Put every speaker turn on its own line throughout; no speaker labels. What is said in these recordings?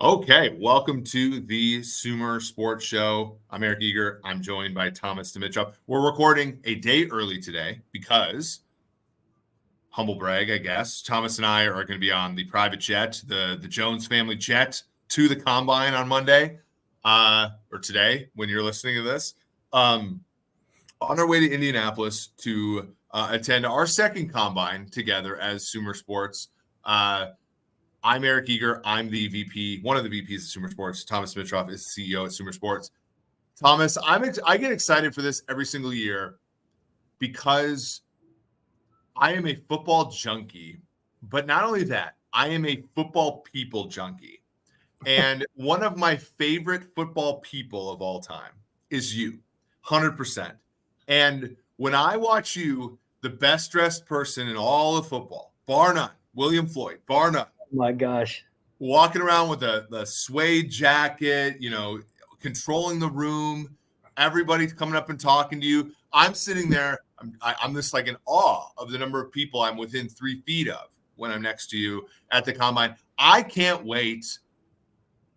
Okay, welcome to the Sumer Sports Show. I'm Eric Eager. I'm joined by Thomas Dimitroff. We're recording a day early today because, humble brag, I guess, Thomas and I are going to be on the private jet, the Jones family jet, to the Combine on Monday, or today when you're listening to this, on our way to Indianapolis to attend our second Combine together as Sumer Sports. I'm Eric Eager. I'm the VP, one of the VPs of Sumer Sports. Thomas Dimitroff is CEO at Sumer Sports. Thomas, I get excited for this every single year because I am a football junkie. But not only that, I am a football people junkie. And one of my favorite football people of all time is you, 100%. And when I watch you, the best dressed person in all of football, bar none, William Floyd, bar none.
Oh my gosh.
Walking around with the suede jacket, controlling the room, everybody's coming up and talking to you. I'm sitting there. I'm just like in awe of the number of people I'm within 3 feet of when I'm next to you at the Combine. I can't wait.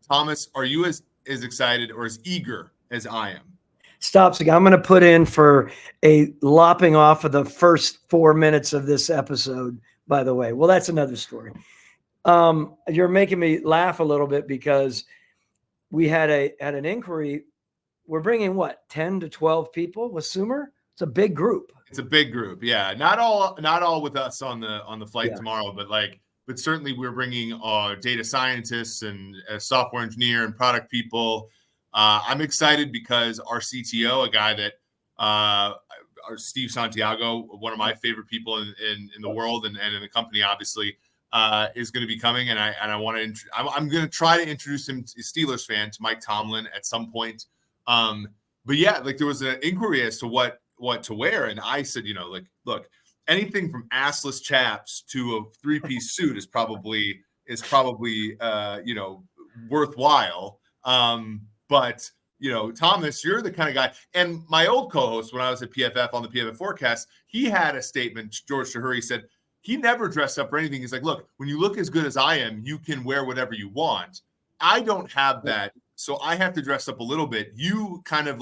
Thomas, are you as excited or as eager as I am?
Stop. I'm going to put in for a lopping off of the first 4 minutes of this episode, by the way. Well, that's another story. You're making me laugh a little bit because we had an inquiry. We're bringing 10 to 12 people with Sumer. It's a big group.
It's a big group. Yeah. Not all with us on the flight tomorrow, but certainly we're bringing data scientists and a software engineer and product people. I'm excited because our CTO, a guy that our Steve Santiago, one of my favorite people in the world and in the company, obviously, is going to be coming, and I want to. I'm going to try to introduce him, to Steelers fan, to Mike Tomlin at some point. But yeah, there was an inquiry as to what to wear, and I said, look, anything from assless chaps to a 3-piece suit is probably worthwhile. But Thomas, you're the kind of guy, and my old co-host when I was at PFF on the PFF Forecast, he had a statement. George Tahuri said. He never dressed up for anything. He's like, look, when you look as good as I am, you can wear whatever you want. I don't have that, so I have to dress up a little bit. You kind of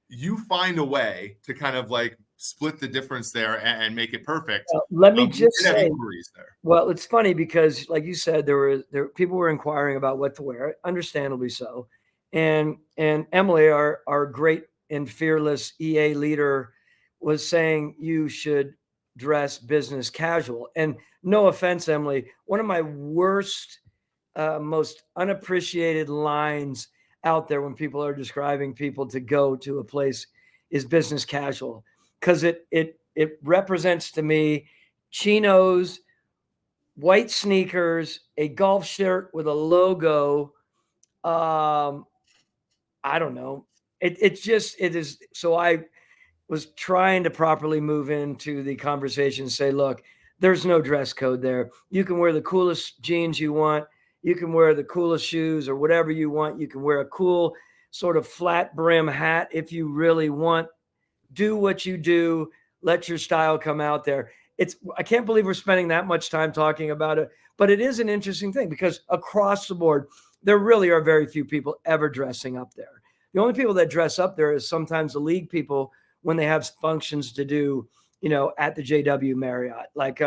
you find a way to kind of split the difference there and make it perfect.
Let me just say,
there.
Well, it's funny because, like you said, there people were inquiring about what to wear, understandably so. And Emily, our great and fearless EA leader, was saying you should dress business casual. And no offense, Emily, one of my worst, most unappreciated lines out there when people are describing people to go to a place is business casual, because it represents to me chinos, white sneakers, a golf shirt with a logo. I don't know. It is. So I was trying to properly move into the conversation, say, look, there's no dress code there. You can wear the coolest jeans you want. You can wear the coolest shoes or whatever you want. You can wear a cool sort of flat brim hat if you really want. Do what you do. Let your style come out there. I can't believe we're spending that much time talking about it, but it is an interesting thing because across the board, there really are very few people ever dressing up there. The only people that dress up there is sometimes the league people when they have functions to do, at the JW Marriott, like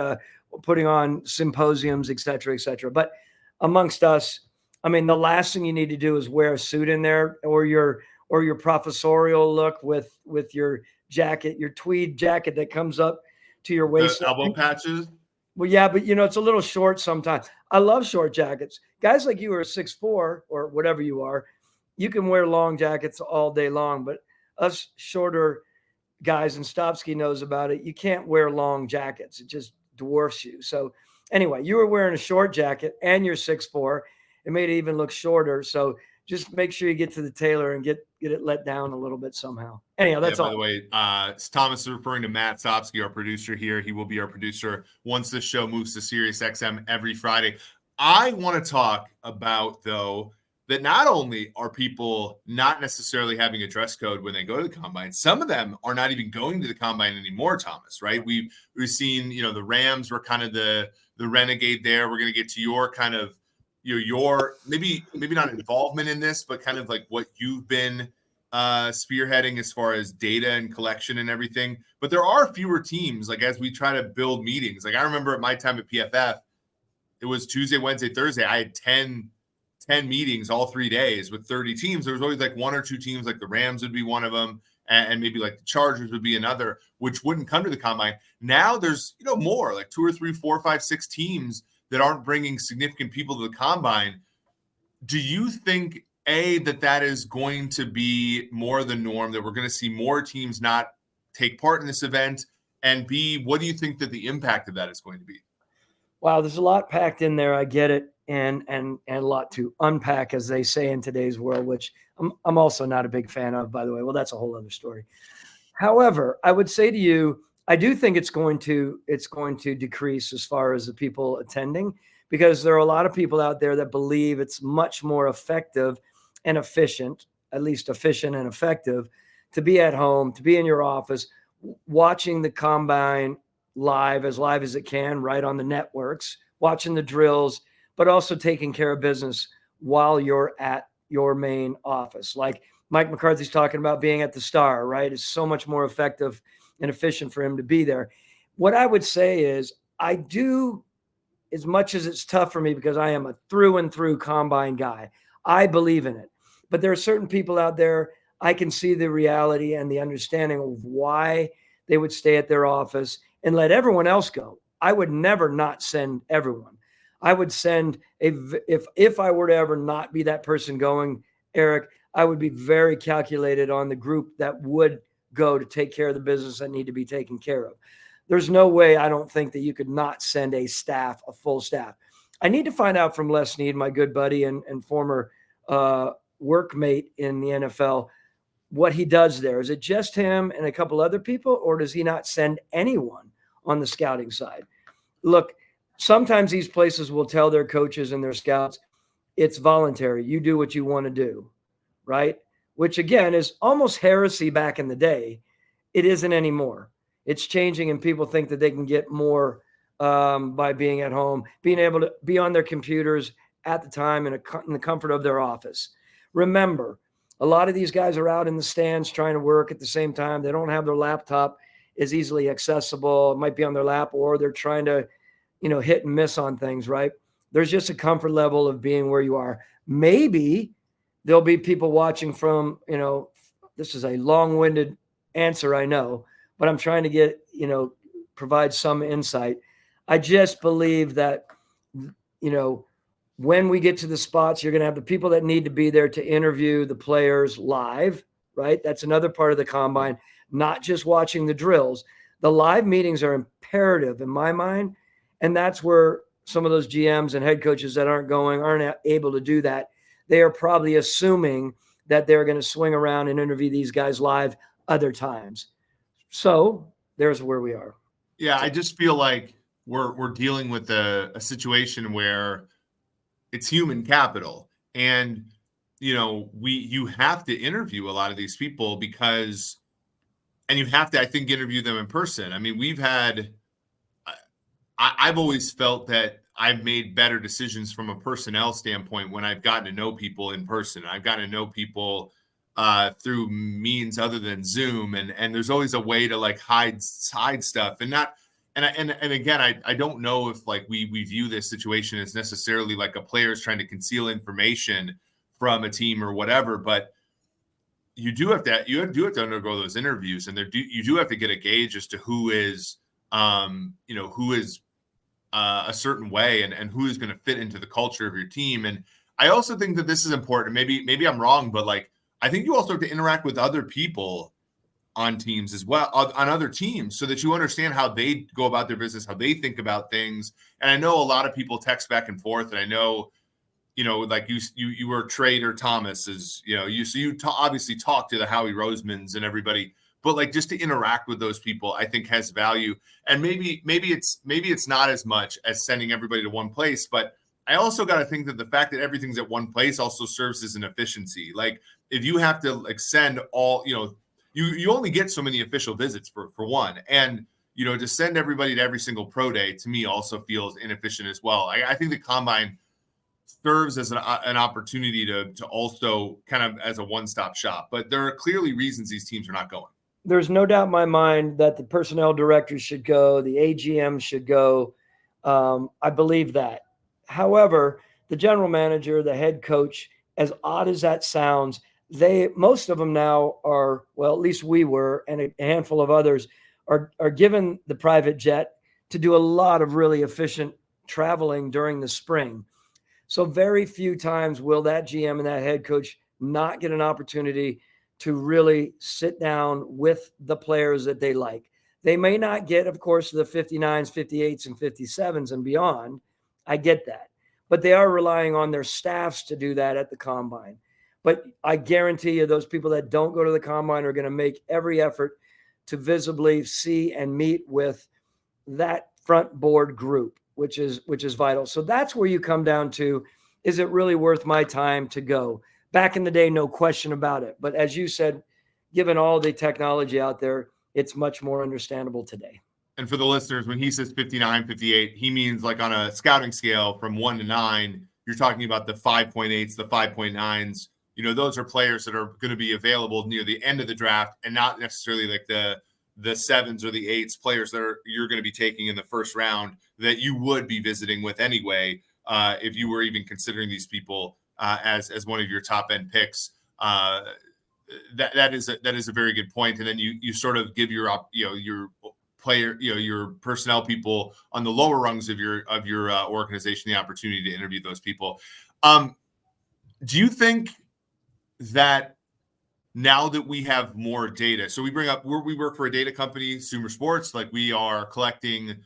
putting on symposiums, et cetera, et cetera. But amongst us, I mean, the last thing you need to do is wear a suit in there or your professorial look with your jacket, your tweed jacket that comes up to your waist.
The elbow patches.
Well, yeah, but it's a little short sometimes. I love short jackets. Guys like you are 6'4" or whatever you are, you can wear long jackets all day long, but us shorter guys, and Stopsky knows about it, you can't wear long jackets. It just dwarfs you. So anyway, you were wearing a short jacket and you're 6'4". It made it even look shorter. So just make sure you get to the tailor and get it let down a little bit somehow. Anyhow, that's all.
By the way, Thomas is referring to Matt Stopsky, our producer here. He will be our producer once this show moves to Sirius XM every Friday. I want to talk about, though, that not only are people not necessarily having a dress code when they go to the Combine, some of them are not even going to the Combine anymore, Thomas, right? We've seen, the Rams were kind of the renegade there. We're going to get to your kind of your maybe not involvement in this, but kind of like what you've been spearheading as far as data and collection and everything. But there are fewer teams, like as we try to build meetings. Like I remember at my time at PFF, it was Tuesday, Wednesday, Thursday. I had 10 meetings all 3 days with 30 teams. There was always like one or two teams, like the Rams would be one of them, and maybe like the Chargers would be another, which wouldn't come to the combine. Now there's, more, like 2 or 3, 4, 5, 6 teams that aren't bringing significant people to the combine. Do you think, A, that is going to be more the norm, that we're going to see more teams not take part in this event? And B, what do you think that the impact of that is going to be?
Wow, there's a lot packed in there. I get it. And a lot to unpack, as they say in today's world, which I'm also not a big fan of, by the way. Well, that's a whole other story. However, I would say to you, I do think it's going to decrease as far as the people attending, because there are a lot of people out there that believe it's much more effective and efficient, at least efficient and effective, to be at home, to be in your office, watching the combine live as it can, right on the networks, watching the drills, but also taking care of business while you're at your main office. Like Mike McCarthy's talking about being at the Star, right? It's so much more effective and efficient for him to be there. What I would say is I do, as much as it's tough for me because I am a through and through combine guy, I believe in it. But there are certain people out there, I can see the reality and the understanding of why they would stay at their office and let everyone else go. I would never not send everyone. I would send if I were to ever not be that person going, Eric, I would be very calculated on the group that would go to take care of the business that need to be taken care of. There's no way, I don't think, that you could not send a full staff. I need to find out from Les Snead, my good buddy and former workmate in the NFL, what he does there. Is it just him and a couple other people, or does he not send anyone on the scouting side? Look, sometimes these places will tell their coaches and their scouts, it's voluntary. You do what you want to do, right? Which, again, is almost heresy back in the day. It isn't anymore. It's changing, and people think that they can get more by being at home, being able to be on their computers at the time in the comfort of their office. Remember, a lot of these guys are out in the stands trying to work at the same time. They don't have their laptop as easily accessible. It might be on their lap, or they're trying to hit and miss on things, right? There's just a comfort level of being where you are. Maybe there'll be people watching from, this is a long-winded answer, I know, but I'm trying to get, provide some insight. I just believe that, when we get to the spots, you're going to have the people that need to be there to interview the players live, right? That's another part of the combine, not just watching the drills. The live meetings are imperative in my mind. And that's where some of those GMs and head coaches that aren't able to do that. They are probably assuming that they're going to swing around and interview these guys live other times. So there's where we are.
Yeah, I just feel like we're dealing with a situation where it's human capital, and you have to interview a lot of these people and you have to, I think, interview them in person. I mean, I've always felt that I've made better decisions from a personnel standpoint when I've gotten to know people in person. I've gotten to know people through means other than Zoom, and there's always a way to like hide stuff and not. And again, I don't know if like we view this situation as necessarily like a player's trying to conceal information from a team or whatever, but you do have to undergo those interviews, and you do have to get a gauge as to who is a certain way and who is going to fit into the culture of your team. And I also think that this is important. Maybe I'm wrong, but like I think you also have to interact with other people on teams as well, on other teams, so that you understand how they go about their business, how they think about things. And I know a lot of people text back and forth, and I know, like you were Trade or Thomas, as obviously talk to the Howie Rosemans and everybody, but like just to interact with those people, I think has value. And maybe it's not as much as sending everybody to one place, but I also got to think that the fact that everything's at one place also serves as an efficiency. Like if you have to like send all, you only get so many official visits for one. And, to send everybody to every single pro day, to me also feels inefficient as well. I think the combine serves as an opportunity to also kind of as a one-stop shop. But there are clearly reasons these teams are not going.
There's no doubt in my mind that the personnel directors should go, the AGM should go. I believe that. However, the general manager, the head coach, as odd as that sounds, most of them now are, well, at least we were, and a handful of others are given the private jet to do a lot of really efficient traveling during the spring. So very few times will that GM and that head coach not get an opportunity to really sit down with the players that they like. They may not get, of course, the 59s, 58s, and 57s and beyond. I get that. But they are relying on their staffs to do that at the combine. But I guarantee you those people that don't go to the combine are going to make every effort to visibly see and meet with that front board group, which is vital. So that's where you come down to, is it really worth my time to go? Back in the day, no question about it. But as you said, given all the technology out there, it's much more understandable today.
And for the listeners, when he says 59, 58, he means like on a scouting scale from 1 to 9, you're talking about the 5.8s, the 5.9s. You know, those are players that are going to be available near the end of the draft, and not necessarily like the 7s or the 8s, players that you're going to be taking in the first round that you would be visiting with anyway, if you were even considering these people as one of your top end picks. That is a very good point. And then you sort of give your player, your personnel people on the lower rungs of your organization the opportunity to interview those people. Do you think that now that we have more data, so we work for a data company, Sumer Sports, like we are collecting,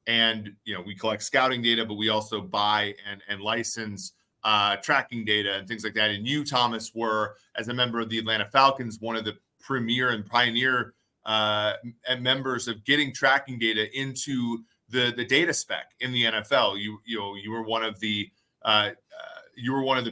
and we collect scouting data, but we also buy and license tracking data and things like that. And you, Thomas, were, as a member of the Atlanta Falcons, one of the premier and pioneer members of getting tracking data into the data spec in the NFL. You were one of the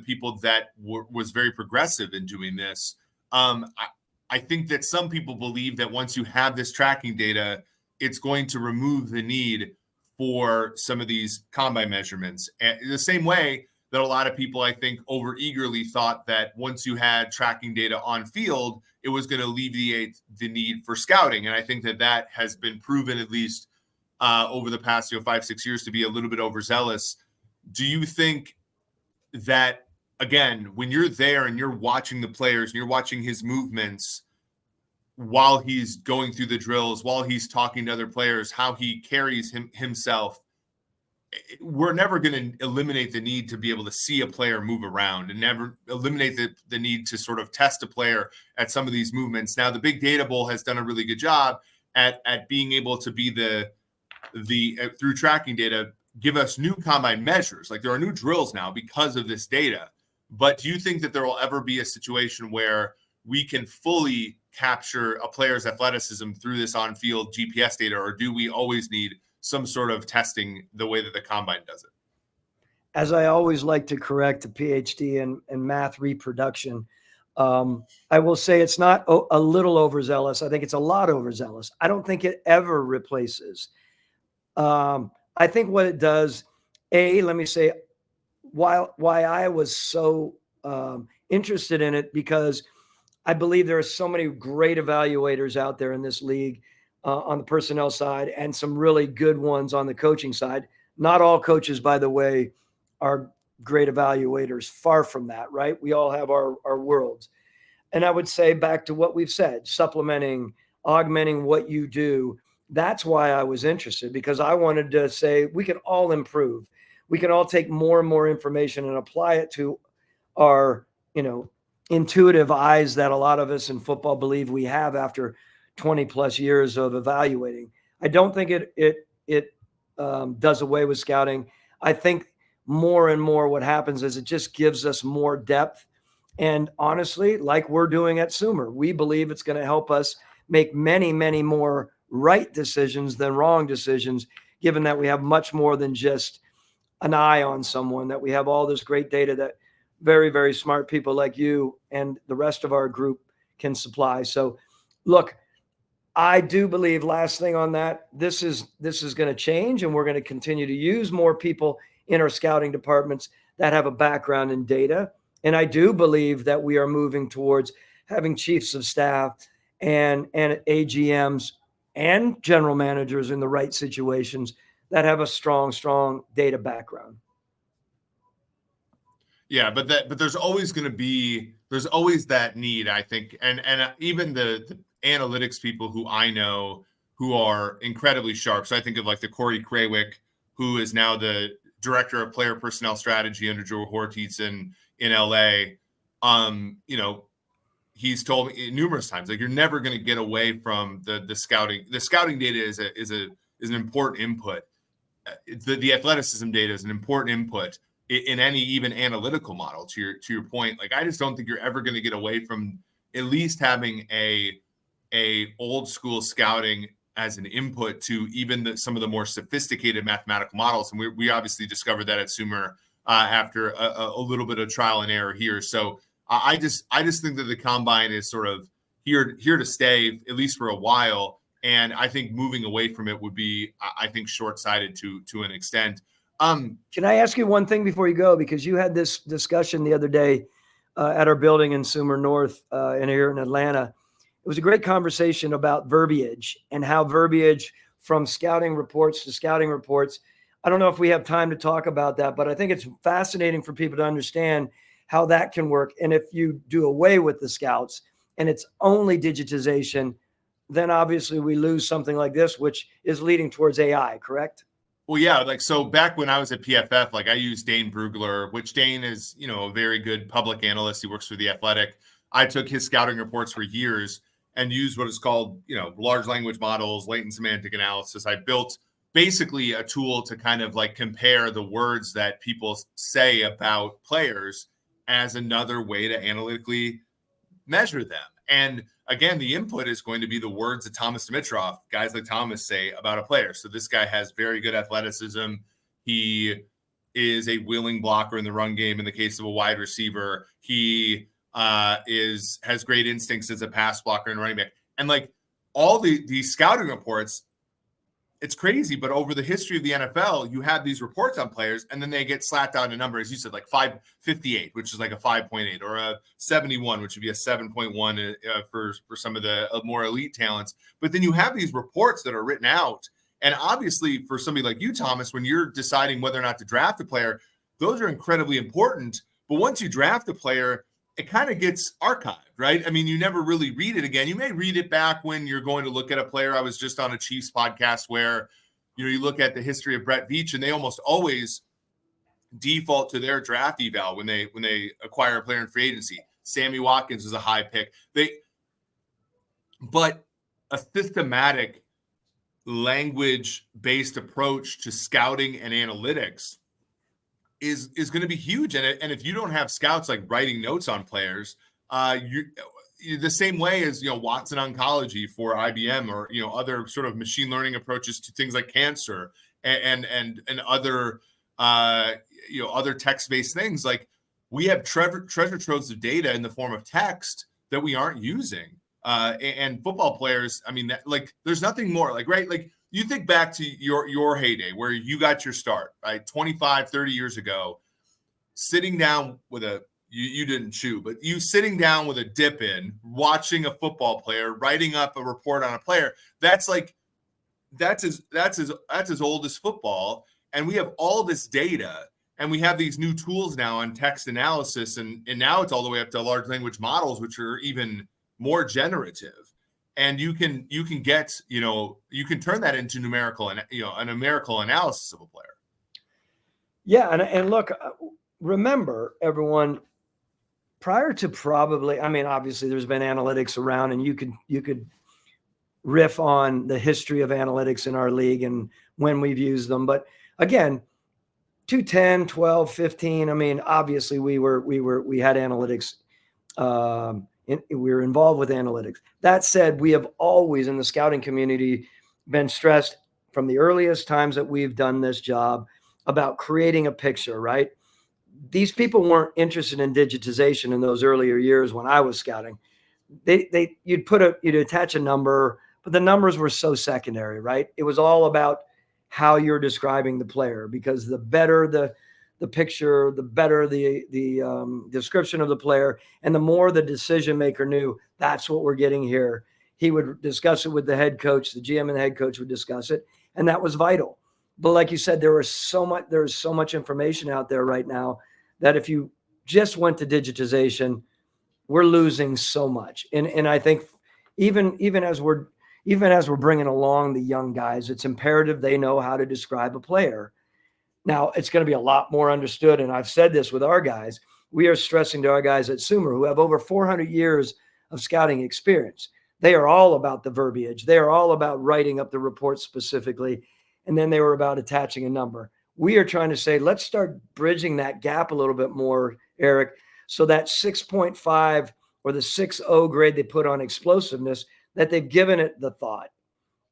people that was very progressive in doing this. I think that some people believe that once you have this tracking data, it's going to remove the need for some of these combine measurements. And the same way that a lot of people, I think, over eagerly thought that once you had tracking data on field, it was going to alleviate the need for scouting. And I think that has been proven, at least over the past 5-6 years, to be a little bit overzealous. Do you think that, again, when you're there and you're watching the players and you're watching his movements while he's going through the drills, while he's talking to other players, how he carries himself, we're never going to eliminate the need to be able to see a player move around, and never eliminate the need to sort of test a player at some of these movements. Now, the Big Data Bowl has done a really good job at being able to be the through tracking data, give us new combine measures. Like, there are new drills now because of this data. But do you think that there will ever be a situation where we can fully capture a player's athleticism through this on-field GPS data, or do we always need some sort of testing the way that the combine does it?
As I always like to correct a PhD in math reproduction, I will say it's not a little overzealous. I think it's a lot overzealous. I don't think it ever replaces. I think what it does, let me say why I was so interested in it, because I believe there are so many great evaluators out there in this league on the personnel side, and some really good ones on the coaching side. Not all coaches, by the way, are great evaluators. Far from that, right? We all have our worlds. And I would say, back to what we've said, supplementing, augmenting what you do. That's why I was interested, because I wanted to say we can all improve. We can all take more and more information and apply it to our, intuitive eyes that a lot of us in football believe we have after 20 plus years of evaluating. I don't think it does away with scouting. I think more and more what happens is it just gives us more depth. And honestly, like we're doing at Sumer, we believe it's going to help us make many, many more right decisions than wrong decisions, given that we have much more than just an eye on someone, that we have all this great data that very, very smart people like you and the rest of our group can supply. So look, I do believe, last thing on that, this is going to change, and we're going to continue to use more people in our scouting departments that have a background in data. And I do believe that we are moving towards having chiefs of staff and AGMs and general managers in the right situations that have a strong data background.
Yeah, but there's always that need, I think, and even the analytics people who I know who are incredibly sharp. So I think of like the Corey Krawick, who is now the director of player personnel strategy under Joe Hortiz in LA. He's told me numerous times, like, you're never going to get away from the scouting. The scouting data is an important input. The athleticism data is an important input in any even analytical model. To your point, like, I just don't think you're ever going to get away from at least having a old school scouting as an input to even some of the more sophisticated mathematical models. And we obviously discovered that at Sumer after a little bit of trial and error here. So I just think that the combine is sort of here to stay, at least for a while. And I think moving away from it would be, I think, short-sighted to an extent.
Can I ask you one thing before you go? Because you had this discussion the other day at our building in Sumer North and here in Atlanta. It was a great conversation about verbiage and how verbiage from scouting reports to scouting reports. I don't know if we have time to talk about that, but I think it's fascinating for people to understand how that can work. And if you do away with the scouts and it's only digitization, then obviously we lose something like this, which is leading towards AI, correct?
Well, yeah, like, so back when I was at PFF, like, I used Dane Brugler, which Dane is, a very good public analyst. He works for The Athletic. I took his scouting reports for years and used what is called, large language models, latent semantic analysis. I built basically a tool to kind of like compare the words that people say about players as another way to analytically measure them. And again, the input is going to be the words that Thomas Dimitroff, guys like Thomas, say about a player. So this guy has very good athleticism. He is a willing blocker in the run game in the case of a wide receiver. He has great instincts as a pass blocker and running back. And like all these scouting reports, it's crazy, but over the history of the NFL, you have these reports on players, and then they get slapped down a number, as you said, like 558, which is like a 5.8, or a 71, which would be a 7.1 for some of the more elite talents. But then you have these reports that are written out, and obviously for somebody like you, Thomas, when you're deciding whether or not to draft a player, those are incredibly important. But once you draft a player, it kind of gets archived, right? I mean, you never really read it again. You may read it back when you're going to look at a player. I was just on a Chiefs podcast where, you look at the history of Brett Veach, and they almost always default to their draft eval when they acquire a player in free agency. Sammy Watkins was a high pick. But a systematic language-based approach to scouting and analytics is going to be huge. And if you don't have scouts like writing notes on players, you're the same way as, Watson Oncology for IBM, or, other sort of machine learning approaches to things like cancer and other, other text-based things. Like, we have treasure troves of data in the form of text that we aren't using. And football players, I mean, there's nothing more right? Like, you think back to your heyday where you got your start, right? 25, 30 years ago, sitting down with you didn't chew, but you sitting down with a dip in, watching a football player, writing up a report on a player. That's as old as football. And we have all this data, and we have these new tools now on text analysis. And now it's all the way up to large language models, which are even more generative. And you can get, you can turn that into numerical and, a numerical analysis of a player.
Yeah. And look, remember, everyone, prior to obviously there's been analytics around, and you could riff on the history of analytics in our league and when we've used them. But again, 2010, 12, 15, obviously we had analytics. We were involved with analytics. That said, we have always in the scouting community been stressed from the earliest times that we've done this job about creating a picture, right? These people weren't interested in digitization in those earlier years when I was scouting. You'd attach a number, but the numbers were so secondary, right? It was all about how you're describing the player, because the better the picture, the better the description of the player, and the more the decision maker knew that's what we're getting here. He would discuss it with the head coach, the GM and the head coach would discuss it, and that was vital. But like you said, there's so much information out there right now that if you just went to digitization, we're losing so much. And I think even as we're bringing along the young guys, it's imperative they know how to describe a player. Now, it's going to be a lot more understood, and I've said this with our guys. We are stressing to our guys at Sumer who have over 400 years of scouting experience. They are all about the verbiage. They are all about writing up the report specifically, and then they were about attaching a number. We are trying to say, let's start bridging that gap a little bit more, Eric, so that 6.5 or the 6.0 grade they put on explosiveness, that they've given it the thought.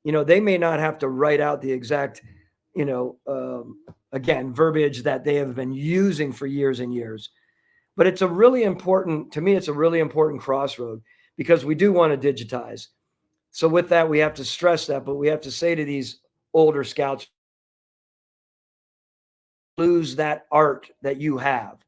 They may not have to write out the exact, again, verbiage that they have been using for years and years. But it's a really important crossroad, because we do want to digitize. So with that, we have to stress that, but we have to say to these older scouts, lose that art that you have,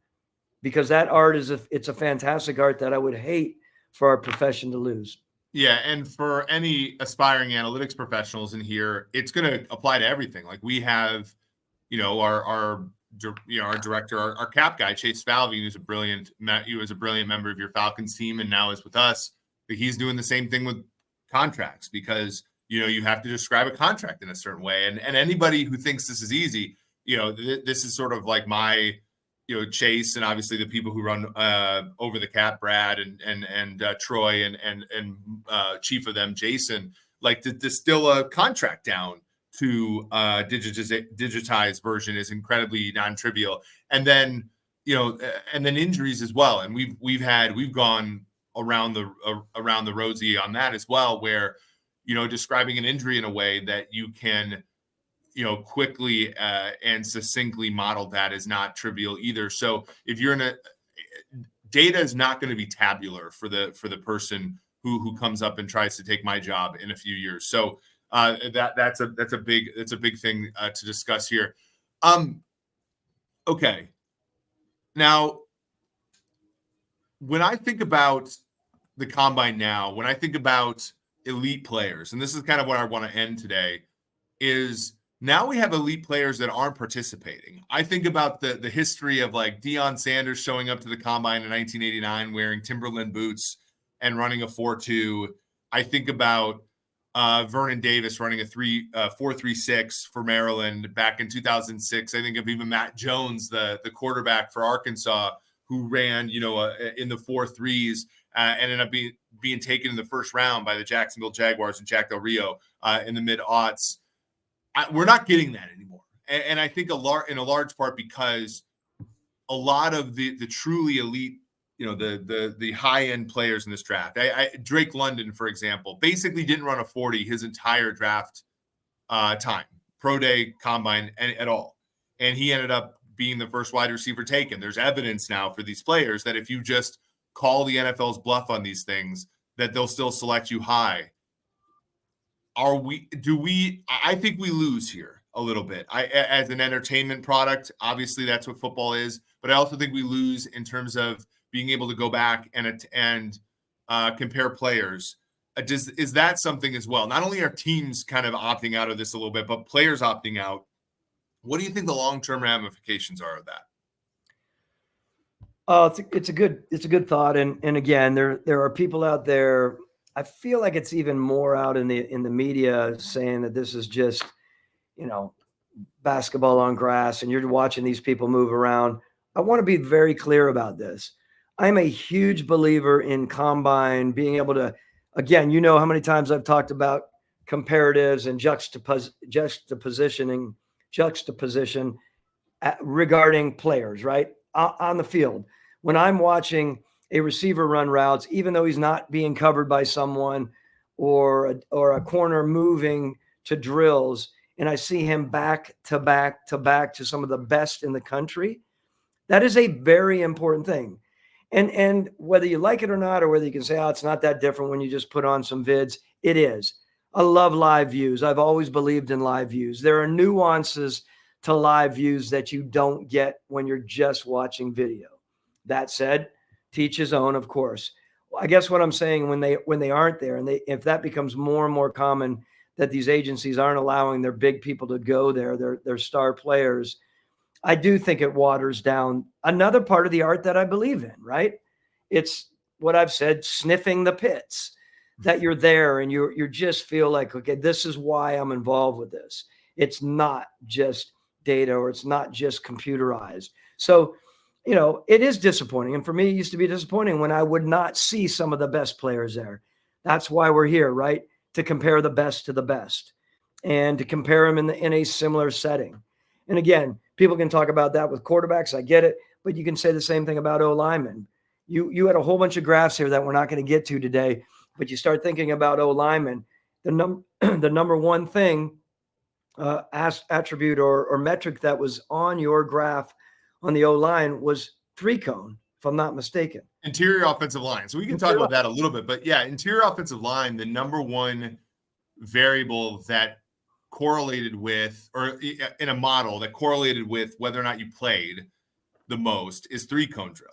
because that art it's a fantastic art that I would hate for our profession to lose.
Yeah, and for any aspiring analytics professionals in here, it's going to apply to everything. Like we have, our director, our cap guy, Chase Falvey, who's he was a brilliant member of your Falcons team and now is with us. He's doing the same thing with contracts, because you have to describe a contract in a certain way. And anybody who thinks this is easy, this is sort of like my, Chase, and obviously the people who run over the cap, Brad and Troy and chief of them, Jason, like to distill a contract down to digitized version is incredibly non-trivial. And then injuries as well. And we've gone around the rosy on that as well, where describing an injury in a way that you can quickly and succinctly model that is not trivial either. So if you're data is not going to be tabular for the person who comes up and tries to take my job in a few years. So that's a big thing to discuss here. Okay. Now, when I think about the combine now, when I think about elite players, and this is kind of what I want to end today, is now we have elite players that aren't participating. I think about the history of like Deion Sanders showing up to the combine in 1989 wearing Timberland boots and running a 4.2. I think about Vernon Davis running a 4.36 for Maryland back in 2006. I think of even Matt Jones, the quarterback for Arkansas, who ran in the 4.3s, ended up being taken in the first round by the Jacksonville Jaguars and Jack Del Rio in the mid-aughts. We're not getting that anymore. And I think in a large part because a lot of the truly elite, the high-end players in this draft, Drake London, for example, basically didn't run a 40 his entire draft time, pro day, combine, at all. And he ended up being the first wide receiver taken. There's evidence now for these players that if you just call the NFL's bluff on these things, that they'll still select you high. I think we lose here a little bit. As an entertainment product, obviously that's what football is, but I also think we lose in terms of being able to go back and compare players. Is that something as well? Not only are teams kind of opting out of this a little bit, but players opting out. What do you think the long-term ramifications are of that?
It's a good thought. And again, there are people out there. I feel like it's even more out in the media saying that this is just, basketball on grass and you're watching these people move around. I want to be very clear about this. I'm a huge believer in combine being able to, again, how many times I've talked about comparatives and juxtaposition regarding players, right? On the field. When I'm watching a receiver run routes, even though he's not being covered by someone or a corner moving to drills, and I see him back to back to back to some of the best in the country, that is a very important thing. And whether you like it or not, or whether you can say, it's not that different when you just put on some vids, it is. I love live views. I've always believed in live views. There are nuances to live views that you don't get when you're just watching video. That said, teach his own, of course. I guess what I'm saying, when they aren't there, and if that becomes more and more common, that these agencies aren't allowing their big people to go there, their star players, I do think it waters down another part of the art that I believe in, right? It's what I've said, sniffing the pits, that you're there and you just feel like, okay, this is why I'm involved with this. It's not just data, or it's not just computerized. So, it is disappointing. And for me, it used to be disappointing when I would not see some of the best players there. That's why we're here, right? To compare the best to the best and to compare them in a similar setting. And again, people can talk about that with quarterbacks. I get it. But you can say the same thing about O-linemen. You had a whole bunch of graphs here that we're not going to get to today, but you start thinking about O-linemen, the number one thing, attribute or metric that was on your graph on the O-line was 3-cone, if I'm not mistaken.
Interior offensive line. So we can talk about that a little bit, but yeah, interior offensive line, the number one variable that correlated with, or in a model that correlated with whether or not you played the most, is 3-cone drill.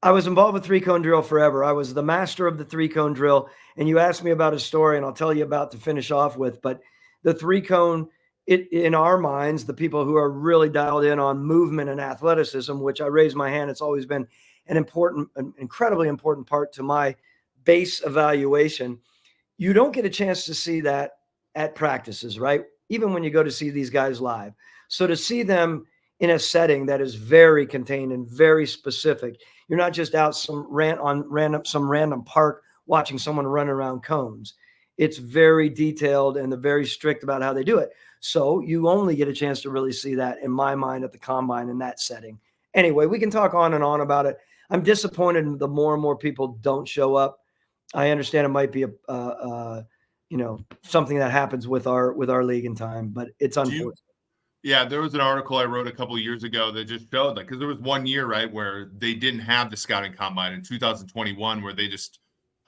I was involved with 3-cone drill forever. I was the master of the 3-cone drill. And you asked me about a story, and I'll tell you about to finish off with, but the 3-cone, in our minds, the people who are really dialed in on movement and athleticism, which I raise my hand, it's always been an incredibly important part to my base evaluation. You don't get a chance to see that at practices, right? Even when you go to see these guys live. So to see them in a setting that is very contained and very specific, you're not just out some random park watching someone run around cones. It's very detailed and they're very strict about how they do it. So you only get a chance to really see that, in my mind, at the combine in that setting. Anyway, we can talk on and on about it. I'm disappointed the more and more people don't show up. I understand it might be something that happens with our league in time, but it's unfortunate.
Yeah, there was an article I wrote a couple of years ago that just showed, like, because there was 1 year, right, where they didn't have the scouting combine in 2021, where they just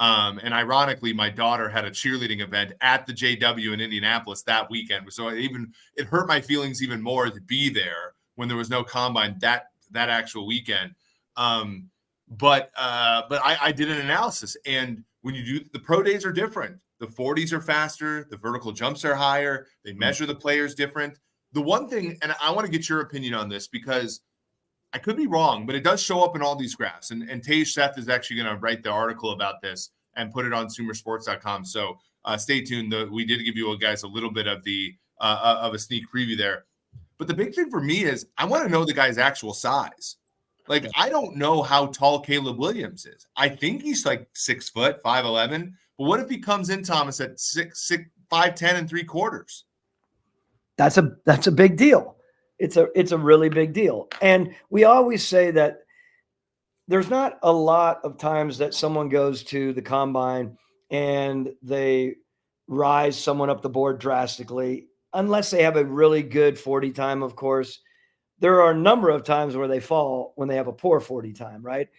and ironically, my daughter had a cheerleading event at the JW in Indianapolis that weekend. So it hurt my feelings even more to be there when there was no combine that actual weekend. But I did an analysis, and when you do, the pro days are different. The 40s are faster. The vertical jumps are higher. They measure the players different. The one thing, and I want to get your opinion on this because I could be wrong, but it does show up in all these graphs. And Tej Seth is actually going to write the article about this and put it on sumersports.com. So stay tuned. We did give you guys a little bit of of a sneak preview there. But the big thing for me is I want to know the guy's actual size. Like, I don't know how tall Caleb Williams is. I think he's like 6 foot, 5'11". But what if he comes in, Thomas, at 5'10" and 3/4?
That's a big deal. It's a really big deal. And we always say that there's not a lot of times that someone goes to the combine and they rise someone up the board drastically, unless they have a really good 40 time, of course. There are a number of times where they fall when they have a poor 40 time, right?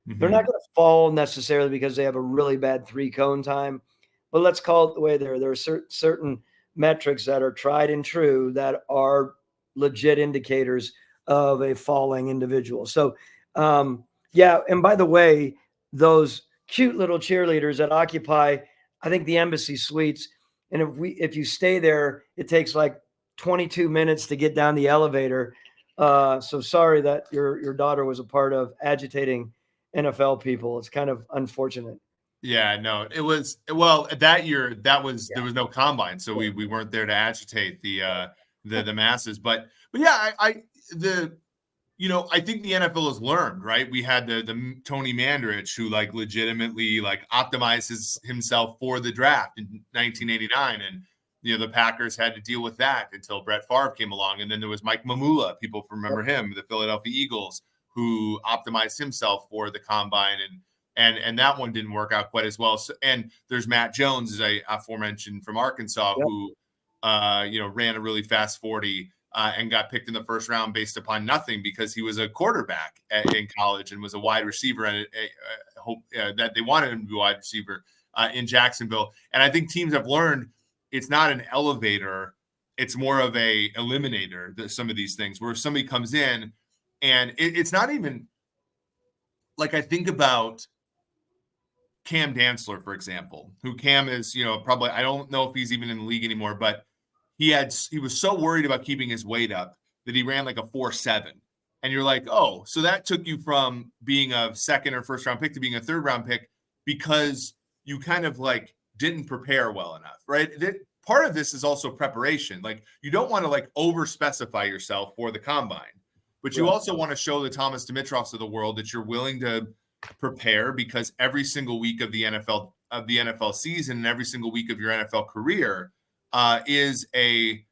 Mm-hmm. They're not going to fall necessarily because they have a really bad 3-cone time, but let's call it the way there are certain metrics that are tried and true that are legit indicators of a falling individual. So, yeah. And by the way, those cute little cheerleaders that occupy, I think, the Embassy Suites, and if you stay there, it takes like 22 minutes to get down the elevator. So sorry that your daughter was a part of agitating NFL people. It's kind of unfortunate. Yeah,
no, it was, well, that year there was no combine, so we weren't there to agitate the masses. But yeah, I think the NFL has learned, right? We had the Tony Mandarich, who like legitimately like optimizes himself for the draft in 1989, and the Packers had to deal with that until Brett Favre came along, and then there was Mike Mamula. People remember him, the Philadelphia Eagles, who optimized himself for the combine, and that one didn't work out quite as well. So, and there's Matt Jones, as I aforementioned, from Arkansas, who ran a really fast 40 and got picked in the first round based upon nothing because he was a quarterback in college and was a wide receiver, and that they wanted him to be a wide receiver in Jacksonville. And I think teams have learned it's not an elevator. it's more of a eliminator that some of these things where somebody comes in and it's not even like, I think about Cam Dantzler, for example, who Cam is, probably, I don't know if he's even in the league anymore, but he was so worried about keeping his weight up that he ran like a 4.7. And you're like, oh, so that took you from being a second or first round pick to being a third round pick because you kind of like didn't prepare well enough, right? Part of this is also preparation. Like, you don't want to like over specify yourself for the combine, but you also want to show the Thomas Dimitroffs of the world that you're willing to prepare, because every single week of the NFL season and every single week of your NFL career is a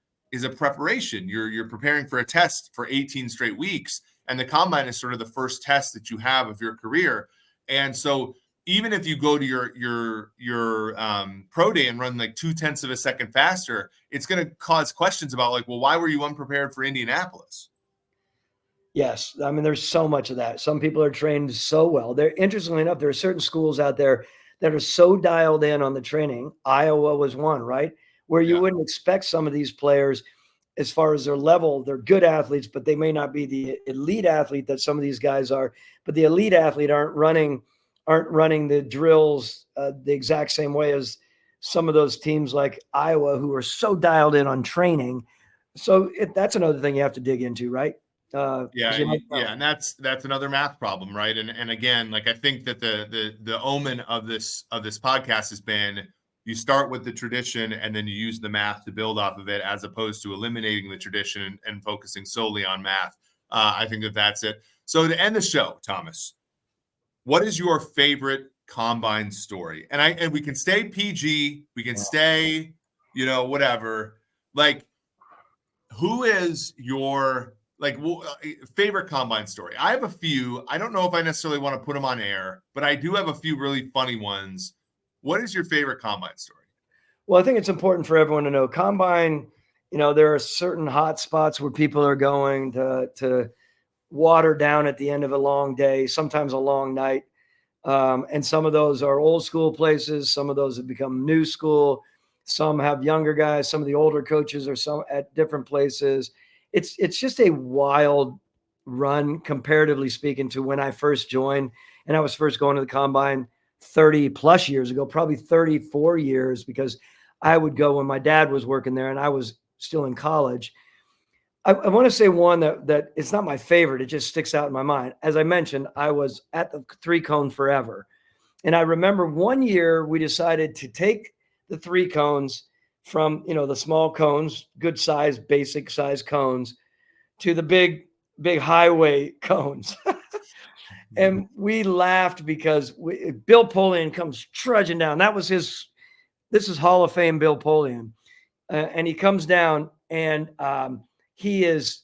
preparation. You're preparing for a test for 18 straight weeks, and the combine is sort of the first test that you have of your career. And so even if you go to your pro day and run like 0.2 of a second faster, it's going to cause questions about like, well, why were you unprepared for Indianapolis?
Yes. I mean, there's so much of that. Some people are trained so well. Interestingly enough, there are certain schools out there that are so dialed in on the training. Iowa was one, right? Where you wouldn't expect some of these players, as far as their level, they're good athletes, but they may not be the elite athlete that some of these guys are. But the elite athlete aren't running the drills the exact same way as some of those teams like Iowa, who are so dialed in on training. So that's another thing you have to dig into, right?
And that's another math problem, right? And again, like, I think that the omen of this podcast has been, you start with the tradition and then you use the math to build off of it, as opposed to eliminating the tradition and focusing solely on math. I think that's it. So to end the show, Thomas, what is your favorite combine story? And we can stay PG, we can stay, whatever. Like, who is your favorite combine story? I have a few. I don't know if I necessarily want to put them on air, but I do have a few really funny ones. What is your favorite combine story?
Well, I think it's important for everyone to know combine, there are certain hot spots where people are going to water down at the end of a long day, sometimes a long night. And some of those are old school places. Some of those have become new school. Some have younger guys. Some of the older coaches are some at different places. It's just a wild run, comparatively speaking, to when I first joined. And I was first going to the combine 30 plus years ago, probably 34 years, because I would go when my dad was working there and I was still in college. I want to say one that it's not my favorite. It just sticks out in my mind. As I mentioned, I was at the 3-cone forever. And I remember one year we decided to take the 3 cones from, the small cones, good size, basic size cones, to the big highway cones. And we laughed because Bill Polian comes trudging down. This is Hall of Fame Bill Polian. And he comes down and he is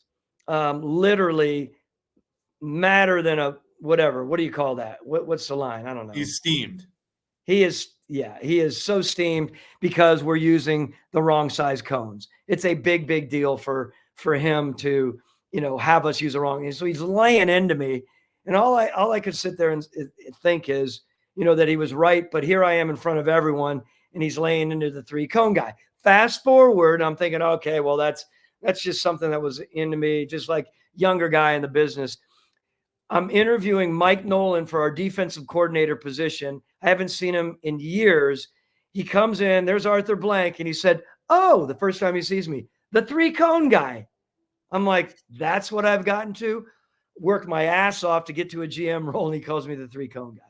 literally madder than a whatever. What do you call that? What's the line? I don't know.
He's steamed.
He is so steamed because we're using the wrong size cones. It's a big deal for him to, have us use the wrong. So he's laying into me. And all I could sit there and think is, that he was right. But here I am in front of everyone and he's laying into the 3-cone guy. Fast forward, I'm thinking, okay, well, that's just something that was into me, just like younger guy in the business. I'm interviewing Mike Nolan for our defensive coordinator position. I haven't seen him in years. He comes in, there's Arthur Blank, and he said, oh, the first time he sees me, the 3-cone guy. I'm like, that's what I've gotten to? Work my ass off to get to a GM role, and he calls me the 3-cone guy.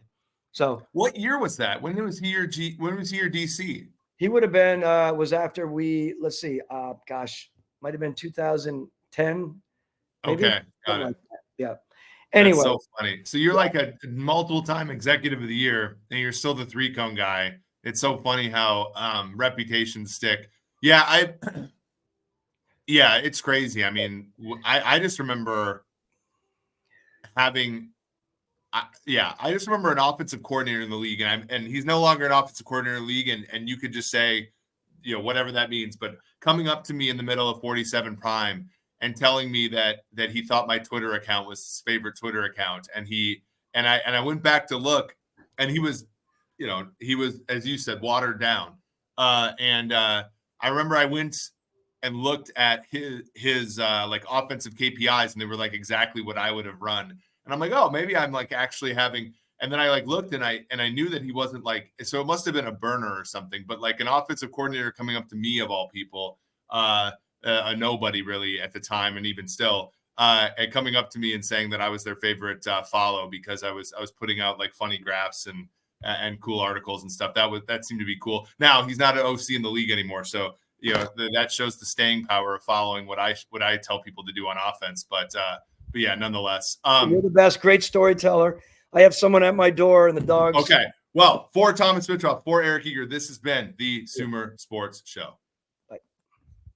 So
what year was that? When was he your DC?
He would have been, was after let's see, might have been 2010. Maybe?
Okay, got it.
Like yeah. Anyway.
That's so funny. So you're like a multiple-time executive of the year, and you're still the 3-cone guy. It's so funny how reputations stick. Yeah, it's crazy. I mean, I just remember having I just remember an offensive coordinator in the league, and he's no longer an offensive coordinator in the league, and you could just say, whatever that means, but coming up to me in the middle of 47 prime and telling me that he thought my Twitter account was his favorite Twitter account, and I went back to look, and he was, as you said, watered down, and I remember I went and looked at his like offensive KPIs, and they were like exactly what I would have run. And I'm like, oh, maybe I'm like actually having. And then I like looked and I knew that he wasn't like, so it must have been a burner or something. But like an offensive coordinator coming up to me of all people, a nobody really at the time, and even still, and coming up to me and saying that I was their favorite follow because I was putting out like funny graphs and cool articles and stuff. That seemed to be cool. Now he's not an OC in the league anymore, so that shows the staying power of following what I tell people to do on offense. But yeah, nonetheless,
you're the best. Great storyteller. I have someone at my door and the dogs.
Okay. Well, for Thomas Dimitroff, for Eric Eager, this has been the Sumer Sports Show.